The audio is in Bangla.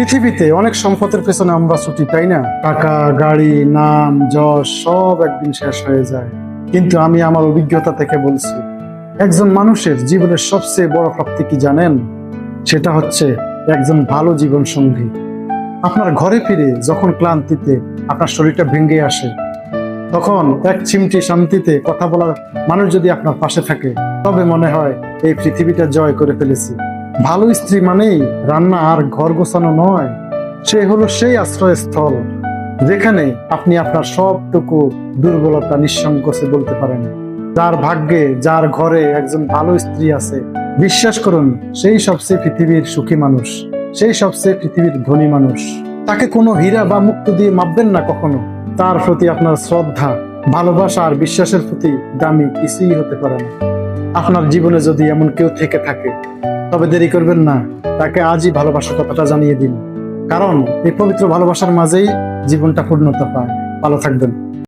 পৃথিবীতে অনেক সম্পদের পেছনে আমরা ছুটি, তাই না? টাকা, গাড়ি, নাম, যশ সব একদিন শেষ হয়ে যায়। কিন্তু আমি আমার অভিজ্ঞতা থেকে বলছি, একজন মানুষের জীবনের সবচেয়ে বড় প্রাপ্তি কি জানেন? সেটা হচ্ছে একজন ভালো জীবন সঙ্গী। আপনার ঘরে ফিরে যখন ক্লান্তিতে আপনার শরীরটা ভেঙে আসে, তখন এক চিমটি শান্তিতে কথা বলার মানুষ যদি আপনার পাশে থাকে, তবে মনে হয় এই পৃথিবীটা জয় করে ফেলেছি। ভালো স্ত্রী মানেই রান্না আর ঘর গোছানো নয়, সে হলো সেই আশ্রয়স্থল যেখানে আপনি আপনার সবটুকু দুর্বলতা নিঃসংকোচে বলতে পারেন। যার ভাগ্যে, যার ঘরে একজন ভালো স্ত্রী আছে, বিশ্বাস করুন, সেই সবচেয়ে পৃথিবীর সুখী মানুষ, সেই সবচেয়ে পৃথিবীর ধনী মানুষ। তাকে কোনো হীরা বা মুক্ত দিয়ে মাপবেন না কখনো। তার প্রতি আপনার শ্রদ্ধা, ভালোবাসা আর বিশ্বাসের প্রতি দামি কিছুই হতে পারে না। আপনার জীবনে যদি এমন কেউ থেকে থাকে, তবে দেরি করবেন না, তাকে আজই ভালোবাসার কথাটা জানিয়ে দিন। কারণ এই পবিত্র ভালোবাসার মাঝেই জীবনটা পূর্ণতা পায়। ভালো থাকবেন।